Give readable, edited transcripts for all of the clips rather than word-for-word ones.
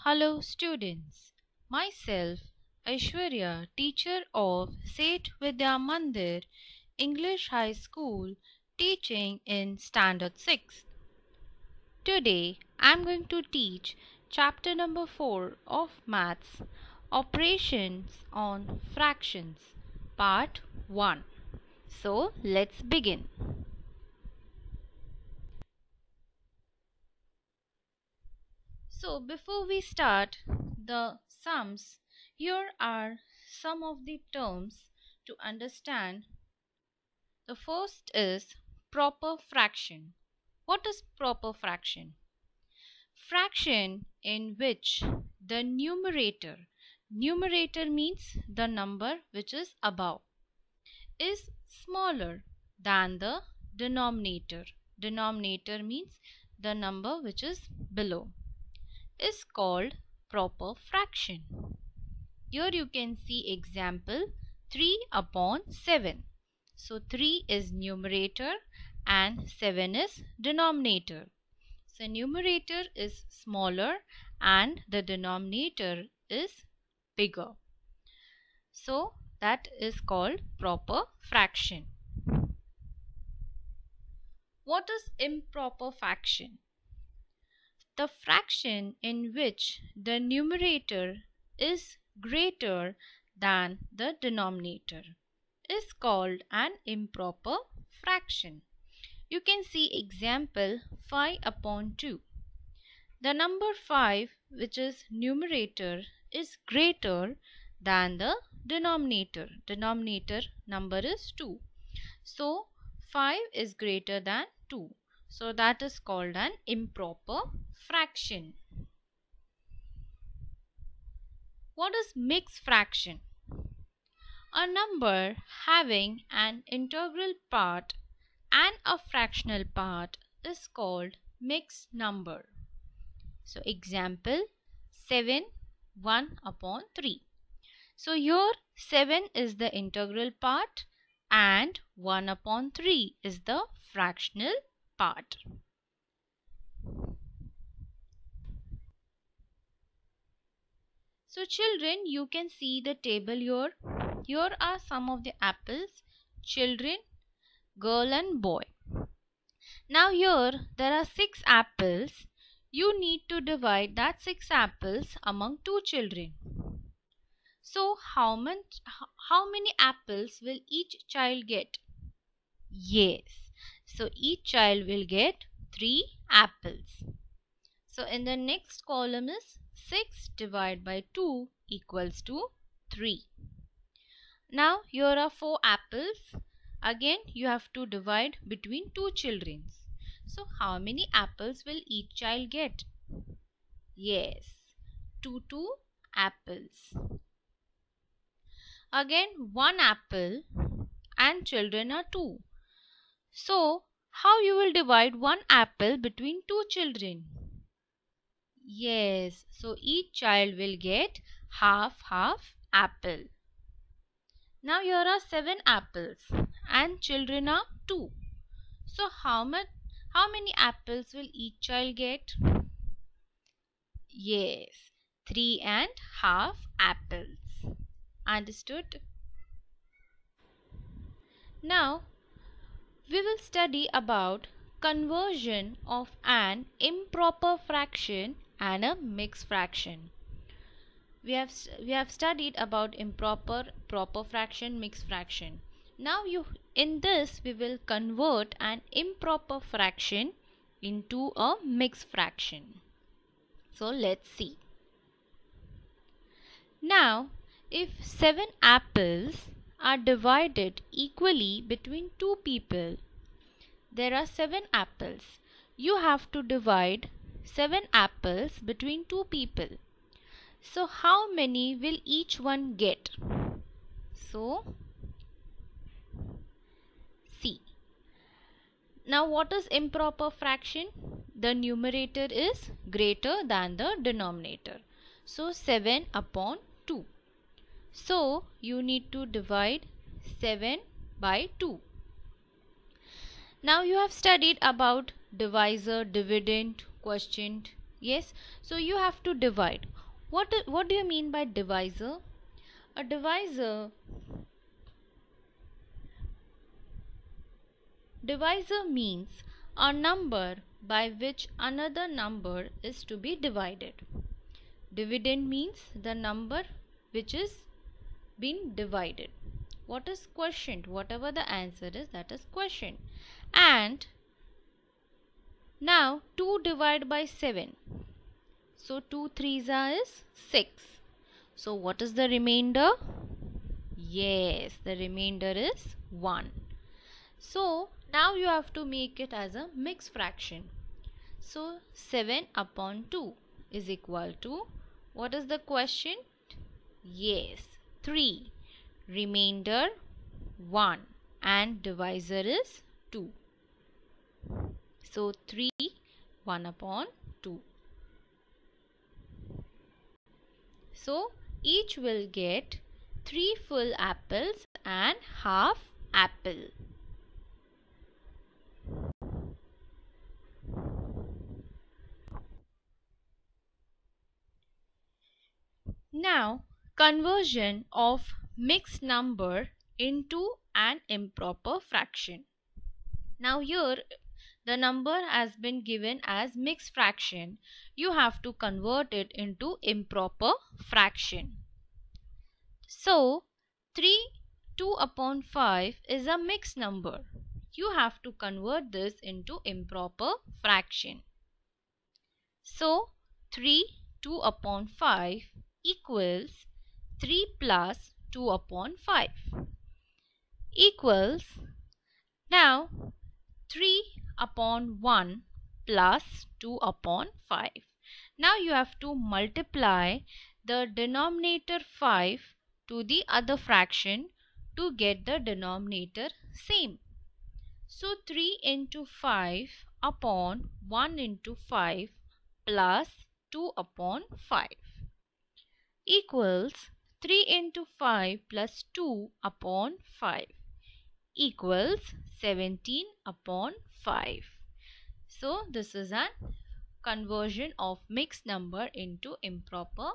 Hello students, myself Aishwarya, teacher of Seth Vidya Mandir English High School, teaching in Standard 6. Today I am going to teach chapter number 4 of Maths, Operations on Fractions, part 1. So let's begin. So before we start the sums, here are some of the terms to understand. The first is proper fraction. What is proper fraction? Fraction in which the numerator means the number which is above, is smaller than the denominator. Denominator means the number which is below, is called proper fraction. Here you can see example 3 upon 7. So 3 is numerator and 7 is denominator. So numerator is smaller and the denominator is bigger. So that is called proper fraction. What is improper fraction? The fraction in which the numerator is greater than the denominator is called an improper fraction. You can see example 5 upon 2. The number 5, which is numerator, is greater than the denominator. Denominator number is 2. So 5 is greater than 2. So that is called an improper fraction. What is mixed fraction? A number having an integral part and a fractional part is called mixed number. So example 7 1 upon 3. So here 7 is the integral part and 1 upon 3 is the fractional part. So children, you can see the table here. Here are some of the apples, children, girl and boy. Now here there are 6 apples. You need to divide that 6 apples among 2 children. So how many apples will each child get? Yes. So each child will get 3 apples. So in the next column is 6 divided by 2 equals to 3. Now here are 4 apples. Again you have to divide between 2 children. So how many apples will each child get? Yes, 2 apples. Again 1 apple and children are 2. So how you will divide 1 apple between 2 children? Yes, so each child will get half apple. Now here are 7 apples and children are 2. So how many apples will each child get? Yes, 3.5 apples. Understood? Now we will study about conversion of an improper fraction and a mixed fraction. We have studied about improper, proper fraction, mixed fraction. Now in this we will convert an improper fraction into a mixed fraction. So let's see. Now if 7 apples are divided equally between 2 people, there are 7 apples. You have to divide 7 apples between 2 people. So how many will each one get? So see. Now what is improper fraction? The numerator is greater than the denominator. So 7 upon 2. So you need to divide 7 by 2. Now you have studied about divisor, dividend, quotient. Yes, so you have to divide. What do you mean by divisor? A divisor means a number by which another number is to be divided. Dividend means the number which is been divided. What is quotient? Whatever the answer is, that is quotient. And now 2 divided by 7. So 2 3s is 6. So what is the remainder? Yes, the remainder is 1. So now you have to make it as a mixed fraction. So 7 upon 2 is equal to, what is the quotient? Yes, 3. Remainder 1 and divisor is 2. So 3 1 upon 2. So each will get 3 full apples and half apple. Now conversion of mixed number into an improper fraction. Now here the number has been given as mixed fraction. You have to convert it into improper fraction. So 2 upon 5 is a mixed number. You have to convert this into improper fraction. So 2 upon 5 equals 3 plus 2 upon 5 equals, now 3 upon 1 plus 2 upon 5. Now you have to multiply the denominator 5 to the other fraction to get the denominator same. So 3 into 5 upon 1 into 5 plus 2 upon 5 equals 3 into 5 plus 2 upon 5 equals 17 upon 5. So this is a conversion of mixed number into improper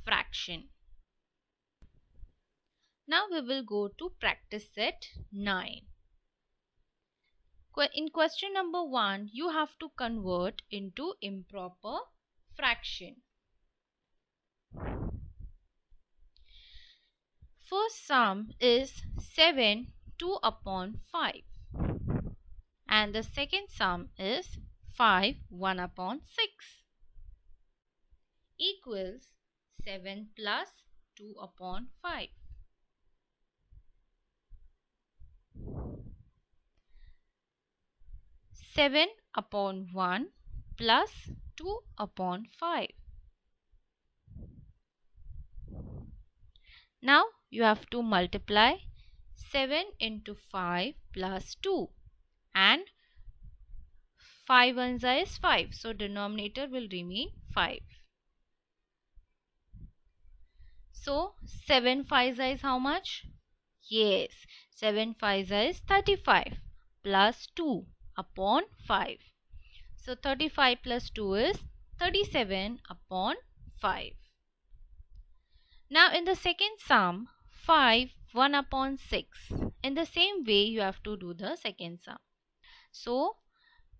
fraction. Now we will go to practice set 9. In question number 1, you have to convert into improper fraction. First sum is 7 2 upon 5 and the second sum is 5 1 upon 6 equals 7 plus 2 upon 5. Seven upon 1 plus 2 upon 5. Now you have to multiply 7 into 5 plus 2 and 5 ones is 5. So denominator will remain 5. So 7 5s is how much? Yes, 7 5s is 35 plus 2 upon 5. So 35 plus 2 is 37 upon 5. Now in the second sum, 5 1 upon 6. In the same way you have to do the second sum. So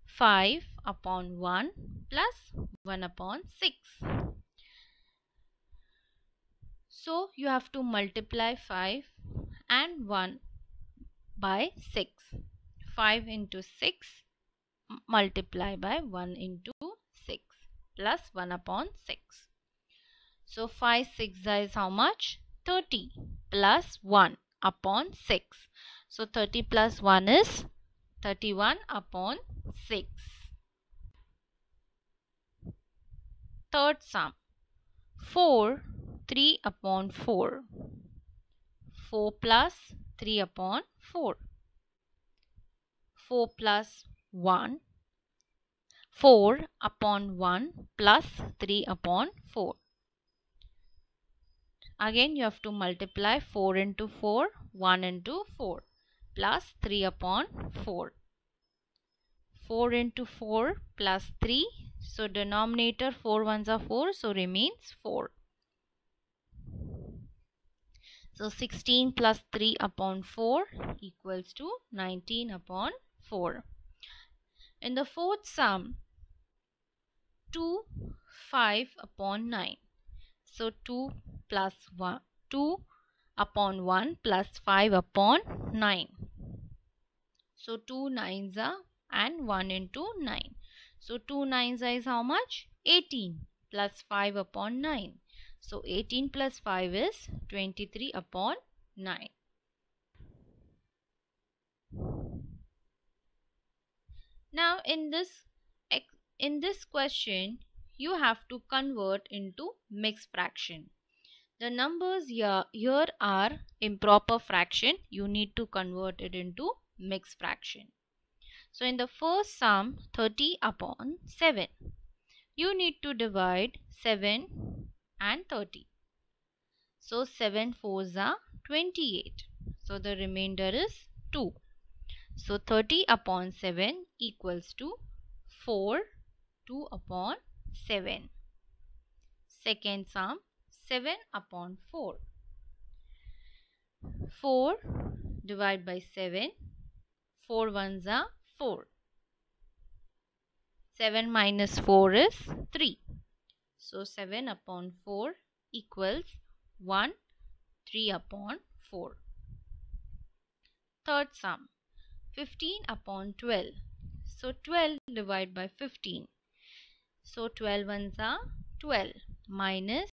5 upon 1 plus 1 upon 6. So you have to multiply 5 and 1 by 6. 5 into 6 multiply by 1 into 6 plus 1 upon 6. So 5 6 is how much? 30 plus 1 upon 6. So 30 plus 1 is 31 upon 6. Third sum, 4 3 upon 4. 4 plus 3 upon 4. 4 plus 1. 4 upon 1 plus 3 upon 4. Again you have to multiply 4 into 4, 1 into 4 plus 3 upon 4. 4 into 4 plus 3, So denominator 4 ones are 4, so remains 4. So 16 plus 3 upon 4 equals to 19 upon 4. In the fourth sum, 2, 5 upon 9. So 2 plus 1, 2 upon 1 plus 5 upon 9. So 2 nines are and 1 into 9. So 2 nines is how much? 18 plus 5 upon 9. So 18 plus 5 is 23 upon 9. Now in this question you have to convert into mixed fraction. The numbers here are improper fraction. You need to convert it into mixed fraction. So in the first sum, 30 upon 7. You need to divide 7 and 30. So 7 fours are 28. So the remainder is 2. So 30 upon 7 equals to 4, 2 upon 7. Second sum, 7 upon 4. 4 divided by 7. 4 ones are 4. 7 minus 4 is 3. So 7 upon 4 equals 1, 3 upon 4. Third sum, 15 upon 12. So 12 divided by 15. So 12 ones are 12 minus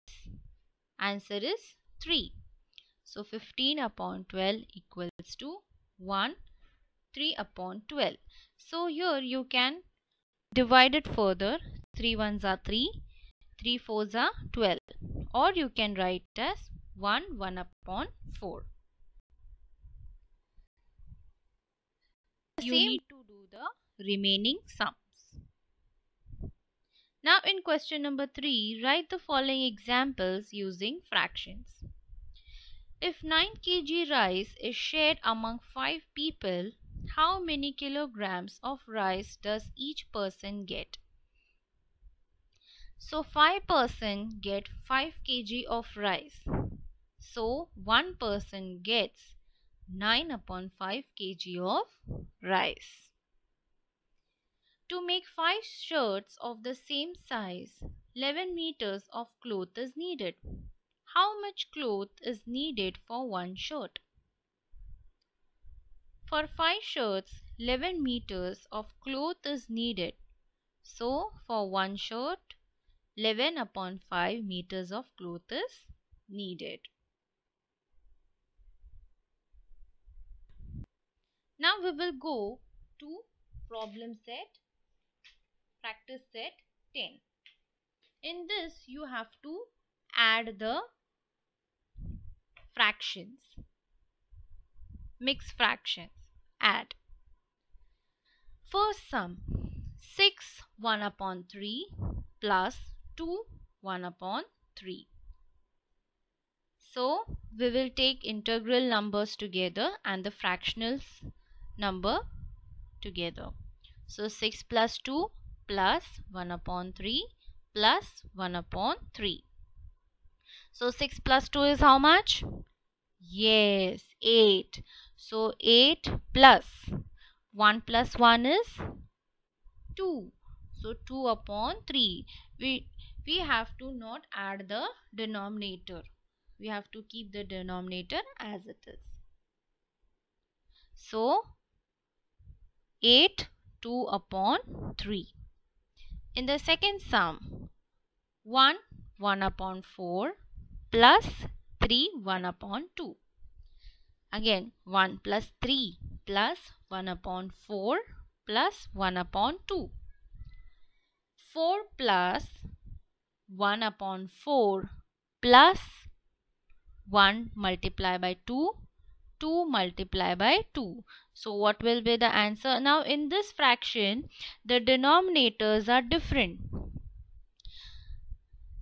answer is 3. So 15 upon 12 equals to 1, 3 upon 12. So here you can divide it further. 3 ones are 3, 3 fours are 12, or you can write as 1, 1 upon 4. You need to do the remaining sums. Now in question number 3, write the following examples using fractions. If 9 kg rice is shared among 5 people, how many kilograms of rice does each person get? So 5 person get 5 kg of rice. So 1 person gets 9 upon 5 kg of rice. To make 5 shirts of the same size, 11 meters of cloth is needed. How much cloth is needed for one shirt? For 5 shirts, 11 meters of cloth is needed. So for one shirt, 11 upon 5 meters of cloth is needed. Now we will go to problem set, practice set 10. In this you have to add the fractions, mixed fractions. Add. First sum, 6 1 upon 3 plus 2 1 upon 3. So we will take integral numbers together and the fractionals number together. So 6 plus 2 plus 1 upon 3 plus 1 upon 3. So 6 plus 2 is how much? Yes, 8. So 8 plus 1 plus 1 is 2. So 2 upon 3. We have to not add the denominator. We have to keep the denominator as it is. So 8 2 upon 3. In the second sum, 1 1 upon 4 plus 3 1 upon 2. Again 1 plus 3 plus 1 upon 4 plus 1 upon 2. 4 plus 1 upon 4 plus 1 multiplied by 2, 2 multiplied by 2. So what will be the answer? Now in this fraction, the denominators are different.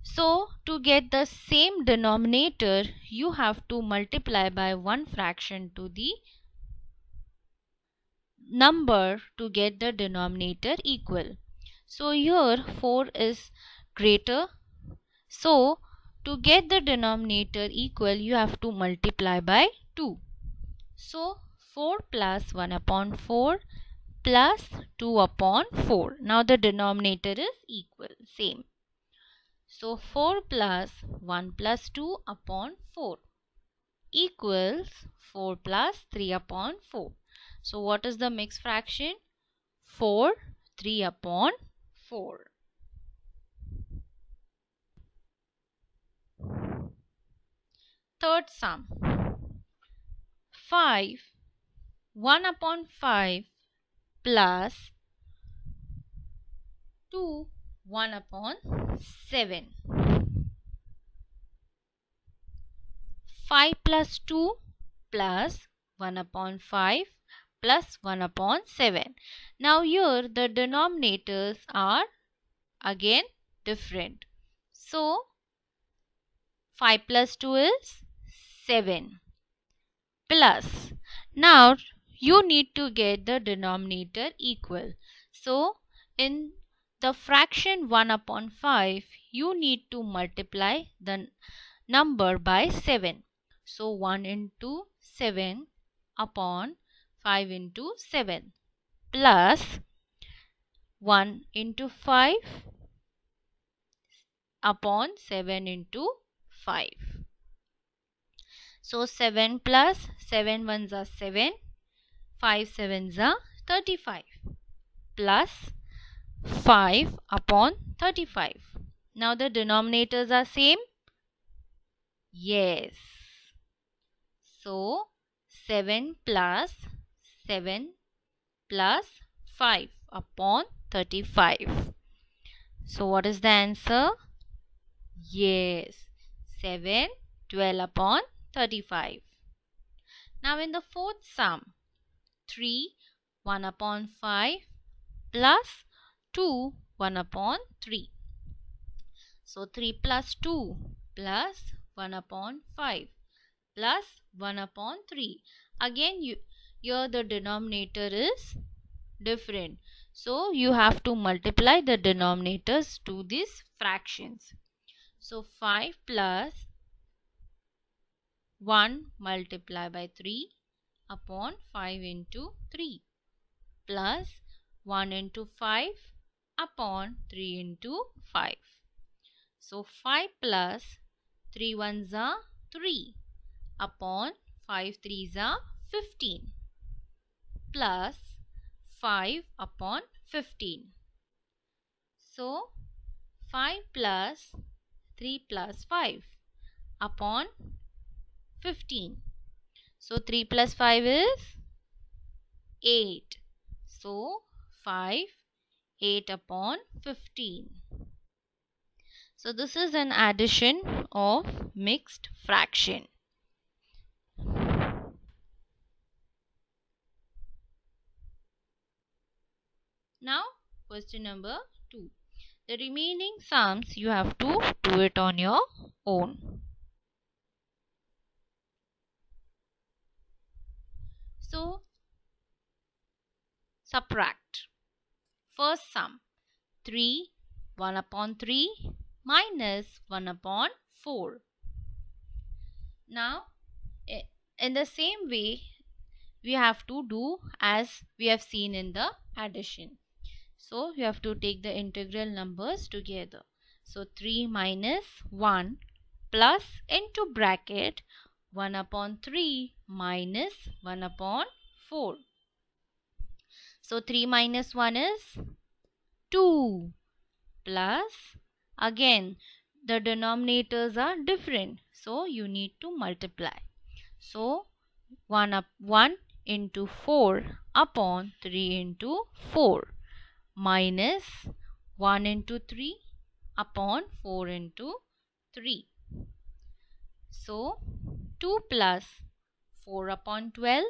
So to get the same denominator, you have to multiply by one fraction to the number to get the denominator equal. So here 4 is greater. So to get the denominator equal, you have to multiply by 2. So 4 plus 1 upon 4 plus 2 upon 4. Now the denominator is equal, same. So 4 plus 1 plus 2 upon 4 equals 4 plus 3 upon 4. So what is the mixed fraction? 4, 3 upon 4. Third sum. 5, 1 upon 5 plus 2, 1 upon 7. 5 plus 2 plus 1 upon 5 plus 1 upon 7. Now here the denominators are again different. So 5 plus 2 is 7 plus. Now you need to get the denominator equal. So in the fraction 1 upon 5, you need to multiply the number by 7. So 1 into 7 upon 5 into 7 plus 1 into 5 upon 7 into 5. So 7 plus 7 ones are 7, 5 sevens are 35 plus 5 upon 35. Now the denominators are same. Yes. So 7 plus 7 plus 5 upon 35. So what is the answer? Yes. 7, 12 upon 35. Now in the fourth sum, 3, 1 upon 5 plus 2, 1 upon 3. So 3 plus 2 plus 1 upon 5 plus 1 upon 3. Again here the denominator is different. So you have to multiply the denominators to these fractions. So 5 plus 1 multiply by 3 upon 5 into 3 plus 1 into 5 upon 3 into 5. So 5 plus 3 ones are 3 upon 5 threes are 15 plus 5 upon 15. So 5 plus 3 plus 5 upon 15. So 3 plus 5 is 8. So 5, 8 upon 15. So this is an addition of mixed fraction. Now question number 2. The remaining sums you have to do it on your own. So subtract. First sum 3, 1 upon 3 minus 1 upon 4. Now in the same way we have to do as we have seen in the addition. So you have to take the integral numbers together. So 3 minus 1 plus into bracket 1 upon 3 minus 1 upon 4. So 3 minus 1 is 2 plus, again the denominators are different, so you need to multiply. So 1 into 4 upon 3 into 4 minus 1 into 3 upon 4 into 3. So 2 plus 4 upon 12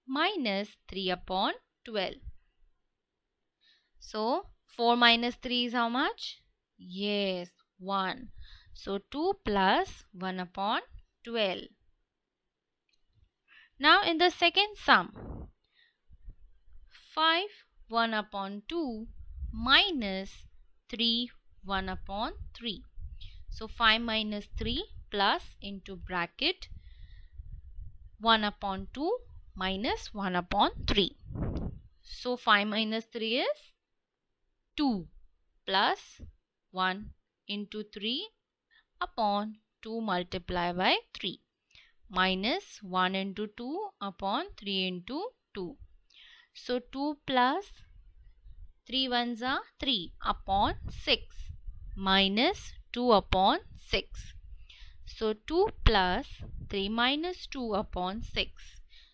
minus 3 upon 12. So 4 minus 3 is how much? Yes, 1. So 2 plus 1 upon 12. Now in the second sum, 5, 1 upon 2 minus 3 1 upon 3. So 5 minus 3 plus into bracket 1 upon 2 minus 1 upon 3. So 5 minus 3 is 2 plus 1 into 3 upon 2 multiplied by 3 minus 1 into 2 upon 3 into 2. So 2 plus 3 ones are 3 upon 6 minus 2 upon 6. So 2 plus 3 minus 2 upon 6.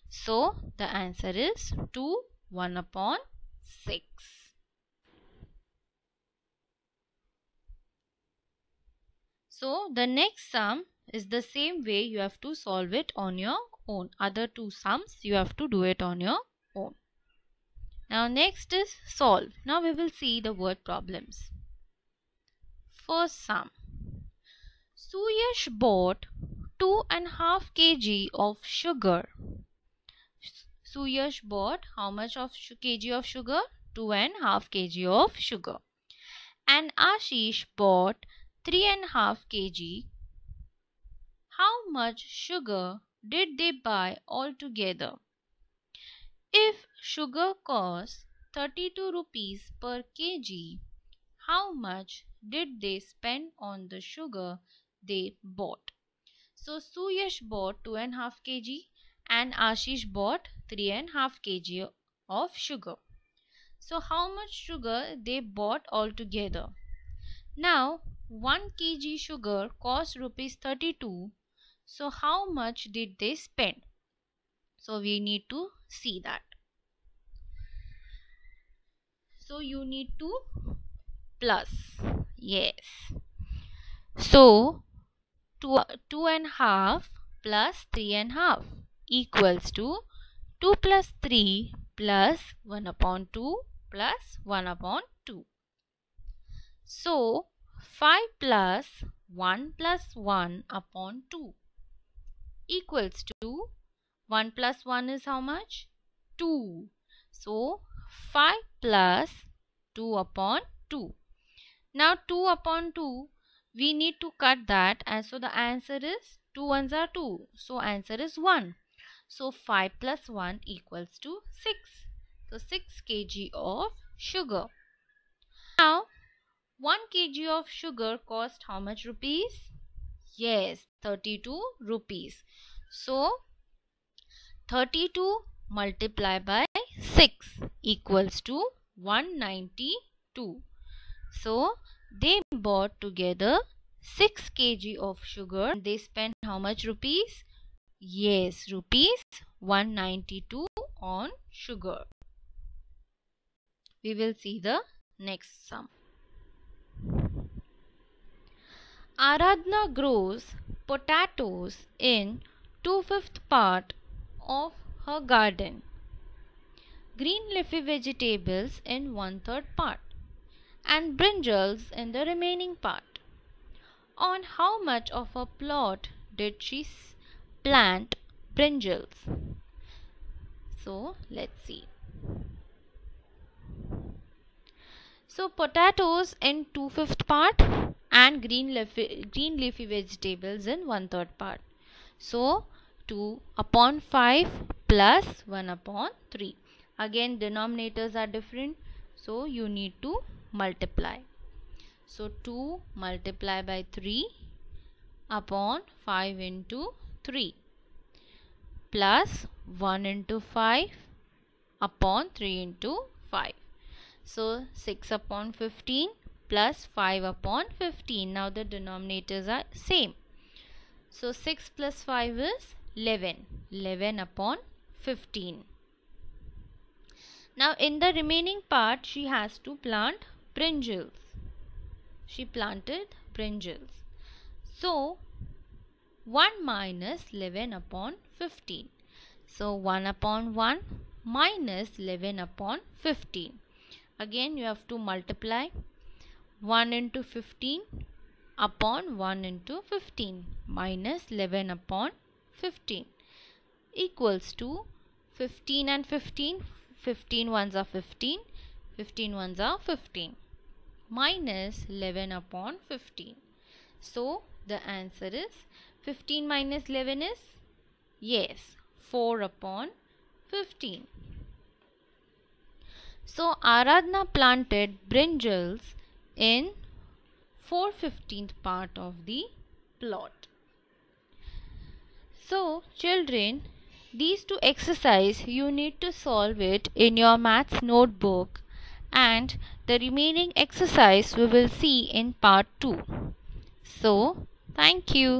So the answer is 2 1 upon 6. So the next sum is the same way, you have to solve it on your own. Other two sums you have to do it on your own. Now next is solve. Now we will see the word problems. First sum. Suyash bought 2.5 kg of sugar. Suyash bought how much of kg of sugar? 2.5 kg of sugar. And Ashish bought 3.5 kg. How much sugar did they buy altogether? If sugar costs 32 rupees per kg, how much did they spend on the sugar they bought? So Suyash bought 2.5 kg and Ashish bought 3.5 kg of sugar. So how much sugar they bought altogether? Now 1 kg sugar cost rupees 32. So how much did they spend? So we need to see that. So you need to plus. Yes. So 2.5 plus 3.5 equals to 2 plus 3 plus 1 upon 2 plus 1 upon 2. So 5 plus 1 plus 1 upon 2 equals to 1 plus 1 is how much? 2. So 5 plus 2 upon 2. Now 2 upon 2, we need to cut that, and so the answer is 2 ones are 2. So answer is 1. So 5 plus 1 equals to 6. So 6 kg of sugar. Now 1 kg of sugar cost how much rupees? Yes, 32 rupees. So 32 multiplied by 6 equals to 192. So they bought together 6 kg of sugar. They spent how much rupees? Yes, rupees 192 on sugar. We will see the next sum. Aradhna grows potatoes in 2/5 part of her garden, green leafy vegetables in 1/3 part, and brinjals in the remaining part. On how much of a plot did she plant brinjals? So let's see. So potatoes in 2/5 part and green leafy vegetables in 1/3 part. So 2 upon 5 plus 1 upon 3. Again denominators are different, so you need to multiply. So 2 multiply by 3 upon 5 into 3 plus 1 into 5 upon 3 into 5. So 6 upon 15 plus 5 upon 15. Now the denominators are same. So 6 plus 5 is 11. 11 upon 15. Now in the remaining part she has to plant brinjals. She planted brinjals. So 1 minus 11 upon 15. So 1 upon 1 minus 11 upon 15. Again you have to multiply. 1 into 15 upon 1 into 15 minus 11 upon 15 equals to 15 and 15. 15 ones are 15. 15 ones are 15. Minus 11 upon 15. So the answer is 15 minus 11 is, yes, 4 upon 15. So Aradhna planted brinjals in 4/15th part of the plot. So children, these two exercises you need to solve it in your maths notebook, and the remaining exercise we will see in part 2. So thank you.